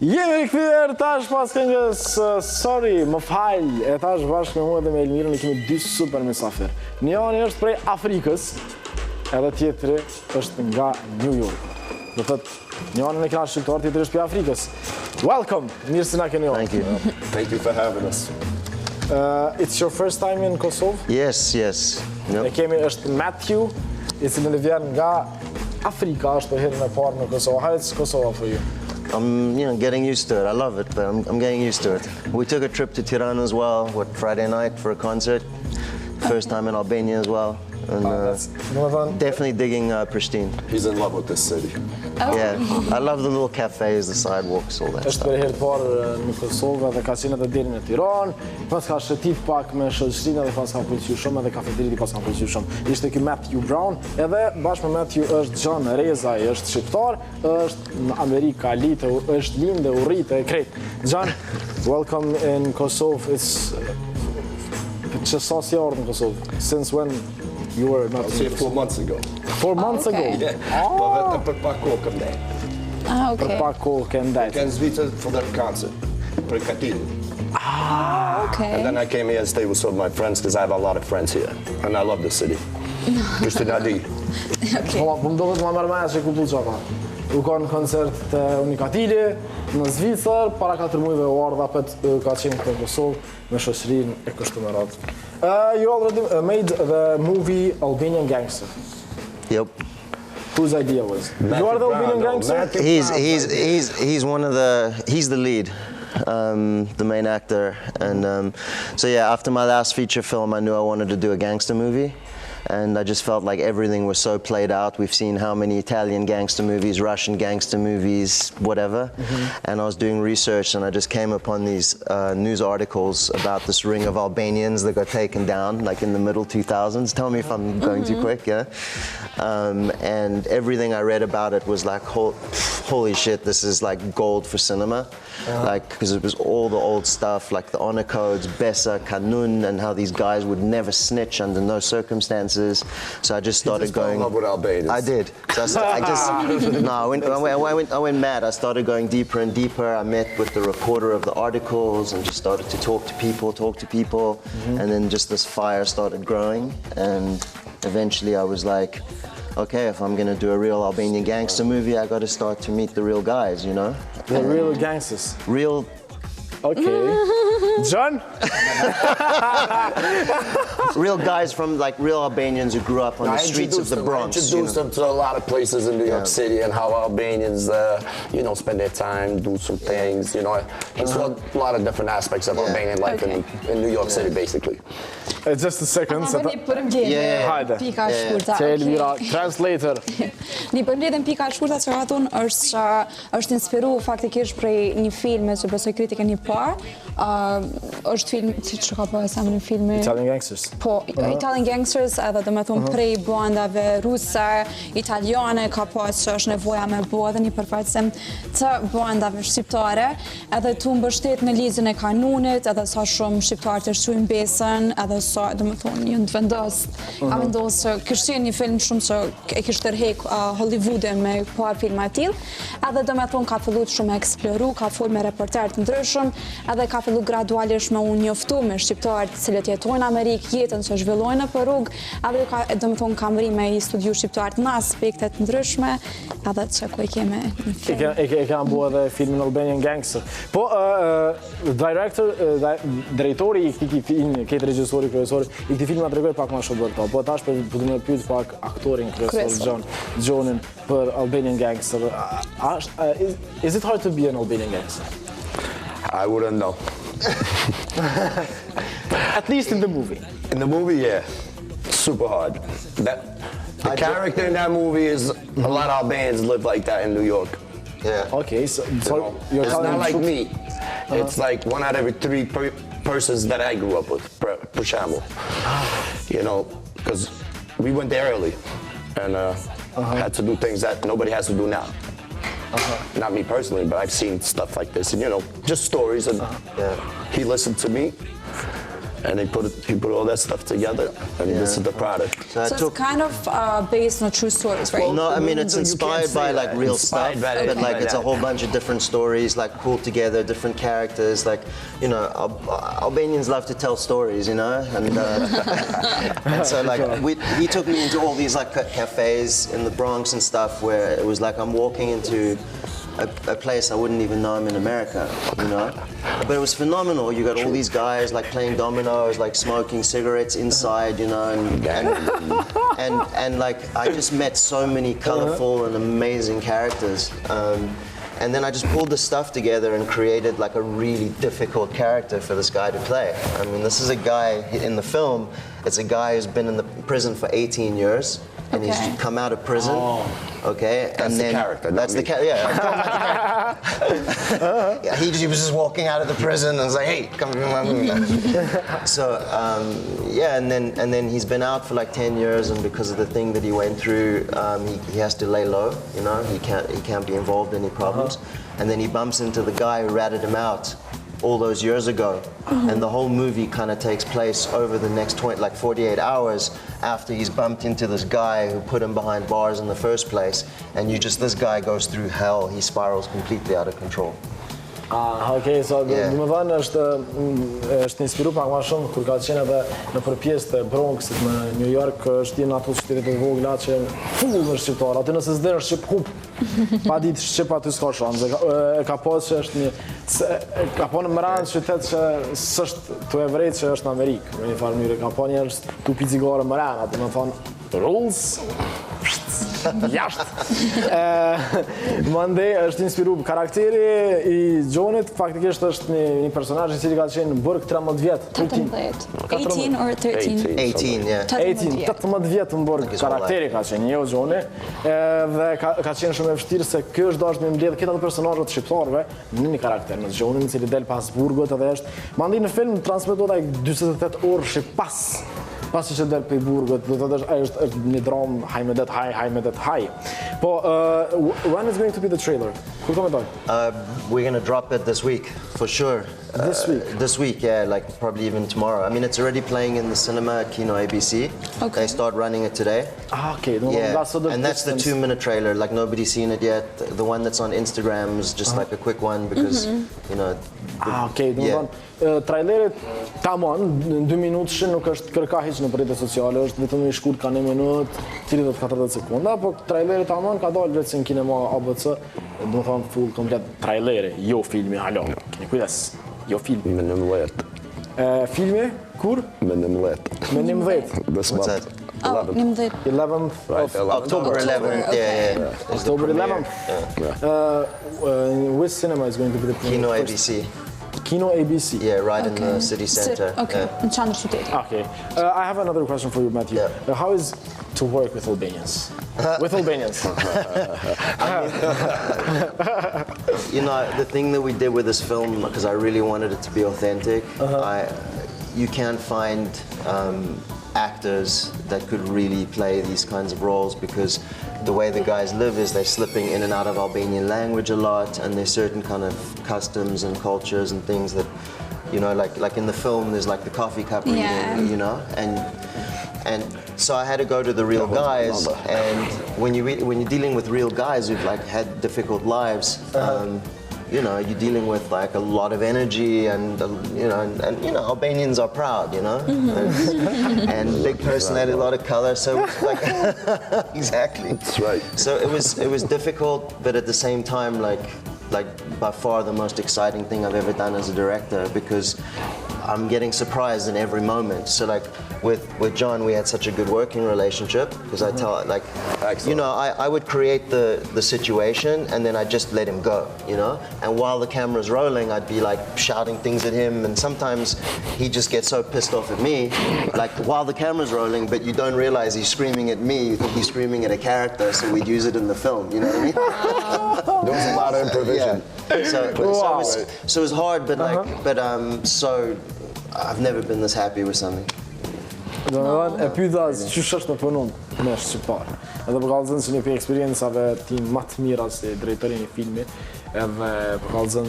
Jemi rikthyer tash pas këngës Sorry, më fal. E tash bashkë me mua dhe me Elmirën kemi dy super Mysafir. Njëri është prej Afrikës, edhe tjetri është nga New York. Do thotë njëri në klasë shqiptar, tjetri është prej Afrikës. Welcome. Mirë se na keni ardhur. Thank you. Thank you for having us. It's your first time in Kosovo? Yes. Ne kemi është Matthew, i cili vjen nga Afrika, është për herën e parë në Kosovo. How is Kosovo for you? I'm, getting used to it. I love it, but I'm getting used to it. We took a trip to Tirana as well, Friday night for a concert. First time in Albania as well. And definitely digging Pristine. He's in love with this city. Oh. Yeah, I love the little cafes, the sidewalks, all that stuff. Është për herë të parë në Kosovë dhe ka qenë edhe deri në Tiranë, pas ka shëtit pak me shoqërinë dhe pas ka pëlqyer shumë edhe kafeteritë pas ka pëlqyer shumë. Ishte ky Matthew Brown, edhe bashkë me Matthew është John Rezaj, është shqiptar, është në Amerikë, lite, është lindë dhe urritë e krejt. John, welcome in Kosovo. It's just last year in Kosovo. Since when you were not here? 4 months ago. 4 months ago? Yeah. Për pak kohë kam ndaj. Okay. Për pak kohë kam ndaj. Kanë zvitë for that concert. Për Katil. Okay. And then I came here and stayed with some of my friends because I have a lot of friends here. And I love the city. Kështë të di. Okay. Po më do të më mërmaja që ku pulqa. U ka në koncert të Unikatili, në Zvicër, para 4 mujve u ardha pët ka qenë këtë Kosovë me shoqërinë e kështu me radhë. You already made the movie Albanian Gangster. Yep. Whose idea was? You are the Albanian Gangster? He's the lead. The main actor, and so yeah, after my last feature film I knew I wanted to do a gangster movie. And I just felt like everything was so played out. We've seen how many Italian gangster movies, Russian gangster movies, whatever. And I was doing research and I just came upon these news articles about this ring of Albanians that got taken down like in the middle 2000s. Tell me if I'm going too quick, yeah? And everything I read about it was like, holy shit, this is like gold for cinema. Like, because it was all the old stuff, like the honor codes, Besa, Kanun, and how these guys would never snitch under no circumstances. So I just started going. You just fell in love with Albanians. I did. So I went mad. I started going deeper and deeper. I met with the reporter of the articles and just started to talk to people. And then just this fire started growing. And eventually I was like, okay, if I'm gonna do a real Albanian gangster movie, I gotta start to meet the real guys, you know? The real gangsters. Real. Okay. John? Real guys from like real Albanians who grew up on the streets of the Bronx. I introduced them to a lot of places in New York City and how Albanians, spend their time, do some things, It's a lot of different aspects of Albanian life in New York City, basically. Just a second. Hajde. Pika shkurta. Elvira, translator. Një përmbledhjen pika shkurta që ka thonë është inspiruar faktikisht prej një filmi që besoj kritikën e parë. Është film që ka pasur emrin filmi Italian Gangsters. Po, Italian Gangsters, edhe domethënë prej bandave ruse, italiane ka pasur që është nevoja me bë edhe një përfaqësim të bandave shqiptare, edhe tu mbështet në ligjin e kanunit, edhe sa shumë shqiptarë të shkruajnë besën, edhe sa domethënë janë të vendosur që kishte një film shumë që e kishte tërheq Hollywoodin me par filma të tillë, edhe domethënë ka filluar shumë a eksploru, ka folur me reporterë të ndryshëm, edhe ka filluar gradualisht me u njoftu me shqiptarë të cilët jetojnë në Amerikë, jetën që zhvillojnë nëpër rrugë, edhe domethënë kam rri me i studiu shqiptarët në aspekte të ndryshme, edhe që ku e kemi në film. E kanë bërë edhe filmin Albanian Gangster. Po, drejtori i këtij filmi, këtë regjisori kryesor, i këtij filmi tregoi pak më shumë për to. Po tash po do të pyet pak aktorin kryesor Johnin për Albanian Gangster. Is it hard to be an Albanian gangster? I wouldn't know. At least in the movie. In the movie, yeah. Super hard. The character in that movie is a lot of Albanians live like that in New York. Yeah. Okay, so you're it's telling not like truth? me. It's like 1 out of every 3 persons that I grew up with, per Shamble. Because we went there early and had to do things that nobody has to do now. Not me personally, but I've seen stuff like this, and just stories. And he listened to me, and he put all that stuff together, and this is the product. So it's kind of based on true stories, right? No, I mean, it's inspired by like real stuff, but like it's a whole bunch of different stories, like pulled together, different characters. Like, you know, Albanians love to tell stories, you know, and so like he took me into all these like cafes in the Bronx and stuff where it was like I'm walking into a place I wouldn't even know I'm in America, you know? But it was phenomenal. You got all these guys like playing dominoes, like smoking cigarettes inside, you know, and like I just met so many colorful and amazing characters. And then I just pulled the stuff together and created like a really difficult character for this guy to play. I mean, this is a guy in the film, it's a guy who's been in the prison for 18 years. And he's come out of prison, okay? That's the character. That's the character, yeah. Yeah, he was just walking out of the prison and was like, hey, come here. So, yeah, and then he's been out for like 10 years, and because of the thing that he went through, he has to lay low, you know? He can't be involved in any problems. And then he bumps into the guy who ratted him out all those years ago, and the whole movie kind of takes place over the next 48 hours after he's bumped into this guy who put him behind bars in the first place, and this guy goes through hell. He spirals completely out of control. Okej, so dhe më thënë është inspiru pak ma shumë kur ka qenë edhe në për pjesë të Bronxit në New York, është në ato qytetet e vogla që full në shqiptar, aty nëse s'dhe është shqip hup, pa ditë shqip aty s'ka shanse, ka pas që është ka po në mëranë qytet që s'është të evrejt që është në Amerikë, me një farë mënyrë, ka po njerës tu pi cigare mëranë, aty më thonë rules, jashtë. Mandej është inspiru karakteri i Gjonit, faktikisht është një personazh i cili ka qenë në burg 13 vjet. 18 or 13? 18, yeah. 18 vjet në burg karakteri ka qenë, jo Gjoni. Dhe ka qenë shumë e vështirë se kjo është dashur me mbledh këta personazhet shqiptarëve në një karakter, në Gjonin, i cili del pas burgut edhe është. Mandej në film transmetohet 48 orë pasi që del për i burgut, do të është një dramë hajmedet haj. Po, when is going to be the trailer? Kur komentoj? We're going to drop it this week, for sure. This week? This week, yeah, like probably even tomorrow. I mean, it's already playing in the cinema at Kino ABC. Okay. They start running it today. Okay. Yeah, and that's the 2-minute trailer, like nobody's seen it yet. The one that's on Instagram is just like a quick one because, you know... Okay, trailerit tamam, në 2 minutë nuk është kërka hiç në rrjetet sociale, është vetëm i shkurt ka 1 minutë, 30-40 sekonda, po traileri tamam ka dalë vetë në kinema ABC, do të thonë full komplet traileri, jo filmi, halo. Keni kujdes, jo filmi. Me 19. Filmi kur? Me 19. Me 19. This month. 11th of October 11th, yeah. October 11th. Which cinema is going to be the premiere? Kino ABC. Kino ABC? Yeah, right in the city center. Okay, in qendër qytetit. Okay. I have another question for you, Matthew. Yeah. How is to work with Albanians? With Albanians? You know, the thing that we did with this film, because I really wanted it to be authentic, you can't find actors that could really play these kinds of roles because the way the guys live is they're slipping in and out of Albanian language a lot, and there's certain kind of customs and cultures and things that, you know, like in the film there's like the coffee cup reading, you know, and so I had to go to the real guys, and when you're dealing with real guys who've like had difficult lives, you know, you're dealing with like a lot of energy, and you know, Albanians are proud, you know, and big personality, a lot of color. So like, exactly. That's right. So it was difficult, but at the same time, like by far the most exciting thing I've ever done as a director, because I'm getting surprised in every moment. So like with John, we had such a good working relationship because I tell like, you know, I would create the situation and then I just let him go, you know. And while the camera's rolling, I'd be like shouting things at him, and sometimes he just gets so pissed off at me, like while the camera's rolling, but you don't realize he's screaming at me. You think he's screaming at a character, so we'd use it in the film. You know what I mean? There was a lot of improvisation. Yeah. So it was hard, but so I've never been this happy with something. Do me thënë, e pyeta çysh është me punon me shqiptar. Edhe për kallëzën që një për eksperiencave ti më të mira si drejtori një filmi, edhe për kallëzën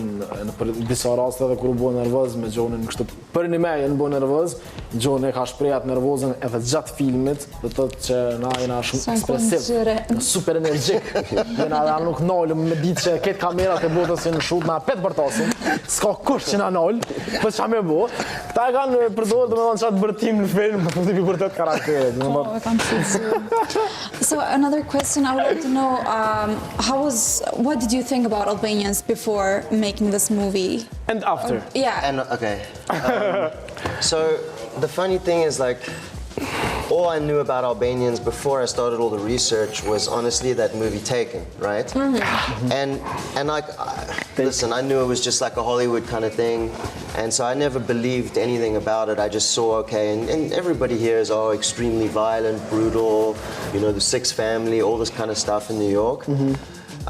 në disa raste edhe kur u bë nervoz me Gjonin kështu për një mejë në bë nervoz, Gjoni ka shprejat nervozën edhe gjatë filmit, do të thotë që na jena shumë ekspresiv, super energjik. Jena edhe nuk nolëm me ditë që ketë kamerat e botës që në shut na 8 bërtosin, s'ka kush që na nol, po ç'a më bë. Këta e kanë përdorur domethënë çat bërtim në film, po ti vërtet karakteret. So another question I would like to know, what did you think about Albanians before making this movie? And after. Yeah. And okay. So the funny thing is, like, all I knew about Albanians before I started all the research was honestly that movie Taken, right? And like, listen, I knew it was just like a Hollywood kind of thing, and so I never believed anything about it. I just saw, okay, and everybody here is extremely violent, brutal, you know, the Six Family, all this kind of stuff in New York.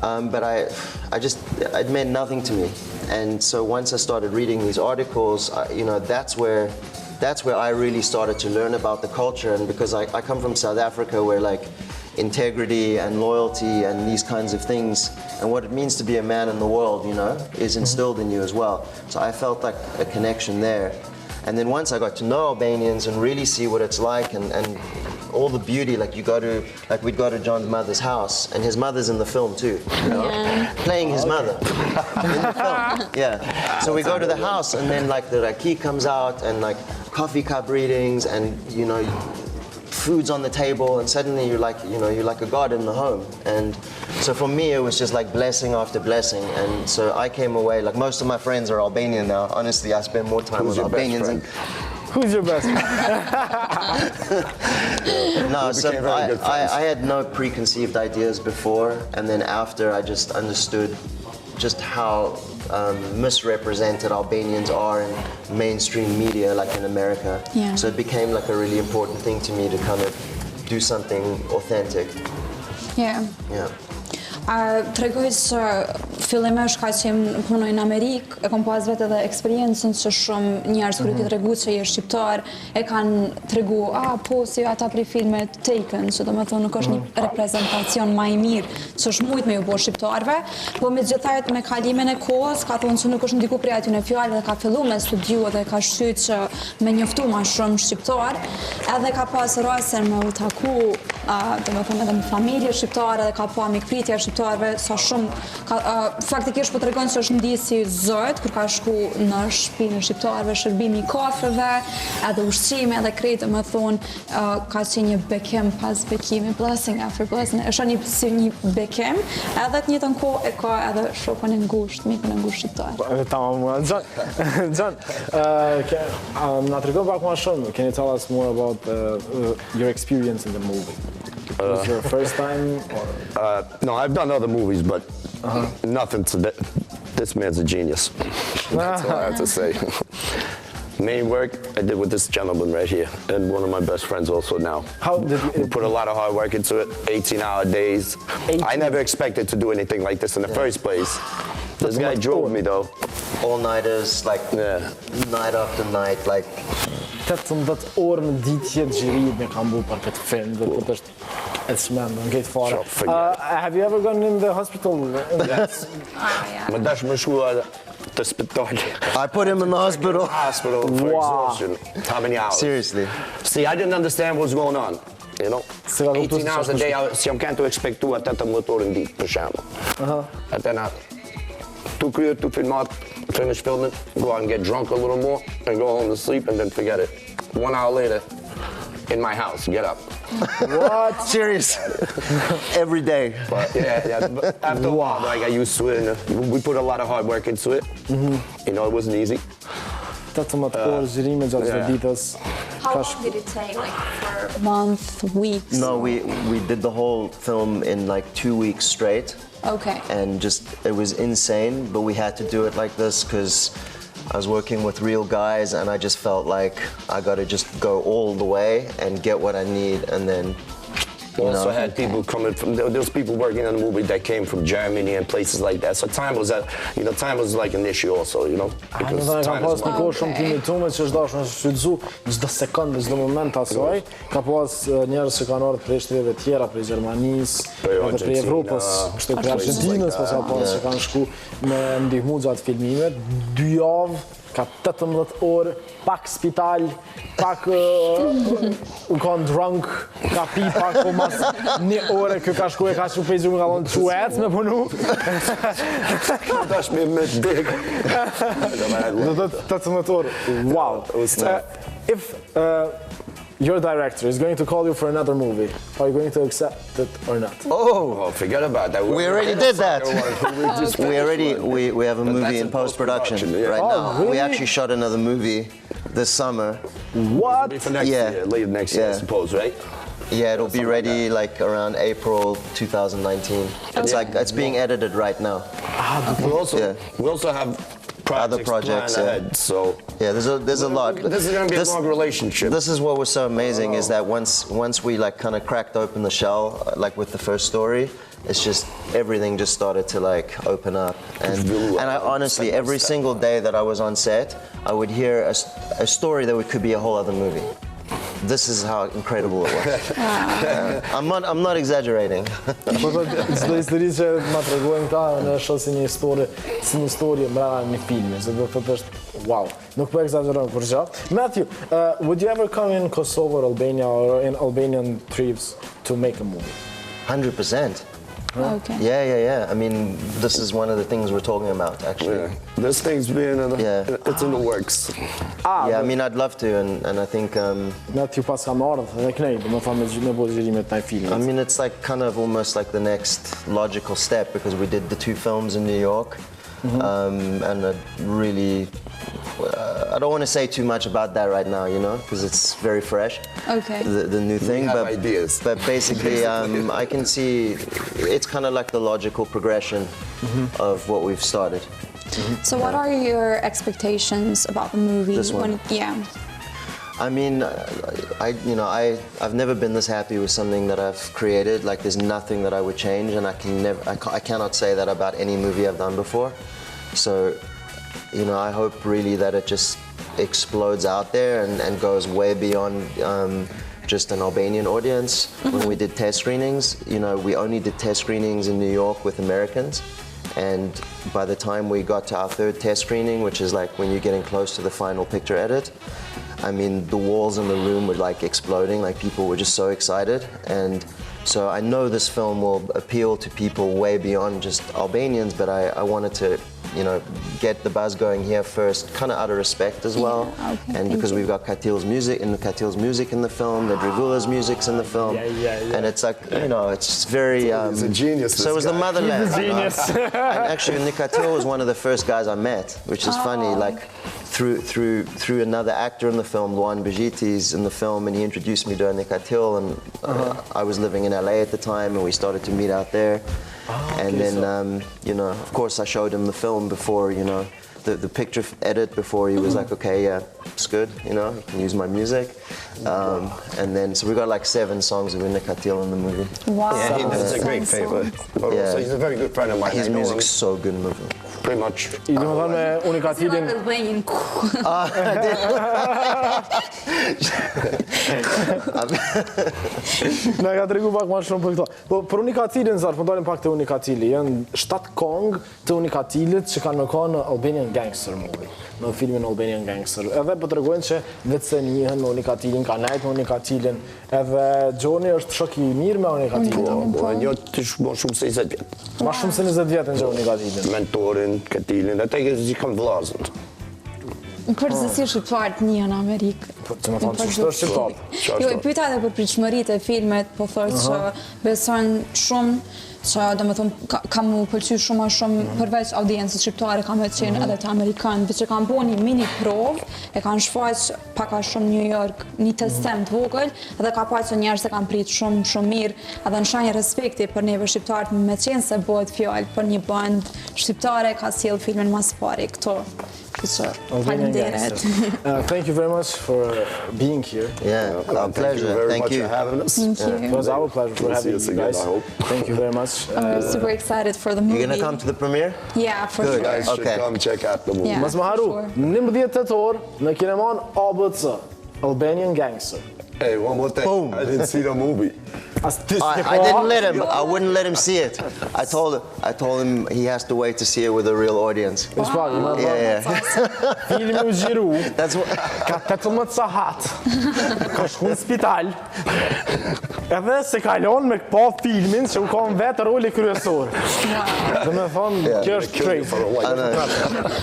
But it meant nothing to me. And so once I started reading these articles, you know, that's where I really started to learn about the culture. And because I come from South Africa, where like integrity and loyalty and these kinds of things and what it means to be a man in the world, you know, is instilled in you as well. So I felt like a connection there. And then once I got to know Albanians and really see what it's like and all the beauty, like we'd go to John's mother's house, and his mother's in the film too, you know, playing his mother in the film. Yeah. So we go to the house, and then like the raki comes out, and like coffee cup readings, and you know, food's on the table, and suddenly you're like a god in the home. And so for me, it was just like blessing after blessing. And so I came away, like most of my friends are Albanian now. Honestly, I spend more time with Albanians. Who's your best friend? No, so I had no preconceived ideas before, and then after I just understood just how misrepresented Albanians are in mainstream media, like in America. Yeah. So it became like a really important thing to me to kind of do something authentic. Yeah. Yeah. Tregoj se fillimesh ka që punoj në Amerikë, e kam pas vetë edhe eksperiencën që shumë njerëz kur i ke tregu që je shqiptar, e kanë tregu, po si ata prej filmet Taken, që domethënë nuk është një reprezentacion më i mirë, që është shumë me ju bë shqiptarëve, po megjithatë me kalimin e kohës ka thonë që nuk është ndiku prej aty në fjalë dhe ka filluar me studiu dhe ka shtyt që me njoftu më shumë shqiptar, edhe ka pas raste me u taku domethënë edhe me familje shqiptare dhe ka pa mikpritje shqiptarëve sa shumë faktikisht po tregon se është ndjesi zot kur ka shku në shtëpinë e shqiptarëve, shërbimi i kafeve, edhe ushqime, edhe krejt, më thonë, ka qenë një bekim pas bekimi, blessing after blessing, është një bekim, edhe të njëjtën kohë e ka edhe shokun e ngushtë, mikun e ngushtë shqiptar. Tamam, John, na tregon pak më shumë. Can you tell us more about your experience in the movie? Was it your first time? Or? No, I've done other movies, but nothing to this man's a genius. That's all I have to say. Main work I did with this gentleman right here, and one of my best friends also now. How did you put a lot of hard work into it, 18-hour days. 18. I never expected to do anything like this in the first place. This guy drove me though. All-nighters, like night after night, like 18 orë në ditje të xhirit me kam bërë për këtë film, dhe këtë është e shmendë, në këtë fare. Have you ever gone in the hospital? Yes. Më dash më shkuar të spital. I put him in the hospital. For exhaustion. How many hours? Seriously. See, I didn't understand what's going on. You know, 18 hours a day, si jam kanë të ekspektua 18 orë në ditë, për shembull. Atë natë, tu kryet, tu filmat, finish filming, go out and get drunk a little more, and go home to sleep, and then forget it. 1 hour later, in my house, get up. What? Serious? Every day. But yeah. But after a while, I got used to it, and we put a lot of hard work into it. You know, it wasn't easy. 18 orë zhirime gjatë ditës. How long did it take, like for a month, weeks? No, we did the whole film in like 2 weeks straight. Okay. And just, it was insane, but we had to do it like this because I was working with real guys, and I just felt like I gotta just go all the way and get what I need, and then also had people coming from, there was people working on the movie that came from Germany and places like that. So time was like an issue also, you know. Në dhe ka pas një kohë shumë timi tume që është dashur në shfrytzu çdo sekondë, çdo moment asaj. Ka pas njerëz që kanë ardhur prej shteteve tjera, prej Gjermanisë, edhe prej Evropës, kështu prej Argjentinës, pas ka pas që kanë shku me ndihmu gjatë filmimit. 2 javë, ka 18 orë, pak spital, pak u kanë drunk, ka pi pak, po mas 1 orë, kjo ka shku e ka shumë pejgju më ka thonë quec me punu. Tash me dik. Do të 18 orë, wow. If your director is going to call you for another movie, are you going to accept it or not? Oh, forget about that. We already did that. We have a movie in post-production right now. really? We actually shot another movie this summer. What? For next year, late next year, I suppose, right? Yeah, it'll be ready like around April 2019. It's being edited right now. We also have other projects, ahead, so yeah, there's a lot. This is going to be a long relationship. This is what was so amazing is that once we like kind of cracked open the shell, like with the first story, it's just everything just started to like open up, and I honestly every single day that I was on set, I would hear a story that could be a whole other movie. This is how incredible it was. I'm not exaggerating. Çdo histori që ma tregojnë këta në shoh si një histori brenda një filmi, se do të thotë është wow. Nuk po egzagjeroj kur gjë. Matthew, would you ever come in Kosovo or Albania or in Albanian tribes to make a movie? 100%. Okay. Yeah. I mean, this is one of the things we're talking about, actually. Yeah. This thing's being it's in the works. Yeah, I mean, I'd love to, and I think. Matthew pas kam ardhur dhe kënej, domethënë me bojërimet ndaj filmit. I mean, it's like kind of almost like the next logical step because we did the 2 films in New York, and really. I don't want to say too much about that right now, you know, because it's very fresh. Okay. The new thing, have ideas. But basically, I can see it's kind of like the logical progression of what we've started. So, what are your expectations about the movie? This one? I mean, I've never been this happy with something that I've created. Like, there's nothing that I would change, and I cannot say that about any movie I've done before. So. You know, I hope really that it just explodes out there and goes way beyond just an Albanian audience. When we did test screenings, you know, we only did test screenings in New York with Americans. And by the time we got to our 3rd test screening, which is like when you're getting close to the final picture edit, I mean, the walls in the room were like exploding, like people were just so excited. And so I know this film will appeal to people way beyond just Albanians, but I wanted to, you know, get the buzz going here first, kind of out of respect as well. Yeah, okay, and because we've got Katil's music in the film, the Dragula's music's in the film. Yeah. And it's like, you know, it's very... He's a genius, So it was the motherland. He's a genius. And actually, Katil was one of the first guys I met, which is funny, like through another actor in the film, Luan Bejiti's in the film, and he introduced me to Katil, and I was living in LA at the time, and we started to meet out there. And then, you know, of course, I showed him the film before, you know, the picture edit before he was like, okay, yeah, it's good, you know, you can use my music. And then, so we got like 7 songs with Katil in the movie. Wow. Yeah, that's a great favorite. Yeah. So he's a very good friend of mine. His music's so good in the movie. Pretty much. I domethënë me Unikatilin. Na ka tregu pak më shumë për këto. Po për Unikatilin zar, po dalim pak te Unikatili. Janë 7 këngë të Unikatilit që kanë qenë në Albanian Gangster movie, në filmin Albanian Gangster. Edhe po tregojnë se vetë se njihen në Unikatilin, kanë nejt në Unikatilin, edhe Gjoni është shok i mirë me Unikatilin. Po, një të shumë se 20 vjet. Ma shumë se 20 vjet në Unikatilin. Mentorin, Katilin, ata që kanë vllazën. Përgjithësi shqiptarët njëhen në Amerikë. Po, që më thonë që shtë është shqiptar. Jo, i pyeta edhe për pritshmëritë e filmit, po thotë që beson shumë që do me thonë ka mu pëlqy shumë përveç audiencës shqiptare ka me qenë edhe të Amerikanë, që kanë bo një mini provë, e kanë shfaq paka shumë New York, një testem të vogël, edhe ka pa që njerëz se kanë prit shumë mirë, edhe në shenjë respekti për neve shqiptarët me qenë se bëhet fjallë për një band shqiptare ka sjell filmin mas pari këto. Albanian Gangster. Thank you very much for being here. Yeah, our pleasure. Thank you very much for having us. Thank you. It was our pleasure for having you guys. Thank you very much. I'm super excited for the movie. You're gonna come to the premiere? Yeah, for You sure. guys should Okay. come check out the movie. Yeah. Mos më haru, Sure. 19 tetor në kineman ABC, Albanian Gangster. Hey, one more thing. Boom. I didn't see the movie. I didn't let him. I wouldn't let him see it. I told him he has to wait to see it with a real audience. Yeah. Filmi u gjiru, That's what. ka 18 sahat, ka shku në spital, edhe se kalon me pa filmin që u kam vetë roli kryesor. Dhe me thonë, kjo është crazy. For a while.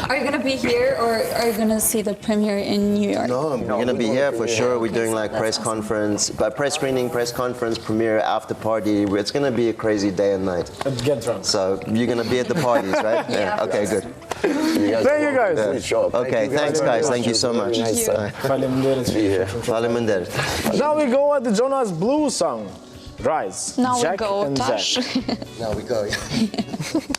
Are you gonna be here or are you gonna see the premiere in New York? No, we're gonna be here for sure. We're doing like press conference, press screening, press conference, premiere, after party. It's gonna be a crazy day and night. Get drunk. So you're gonna be at the parties, right? Yeah. Okay, good. Thank you guys. Please show up. Okay, thanks guys. Thank you so much. Nice. Faleminderit. Faleminderit. Now we go at the Jonas Blue song. Rise. Now we Jack go, and Tash. Now we go.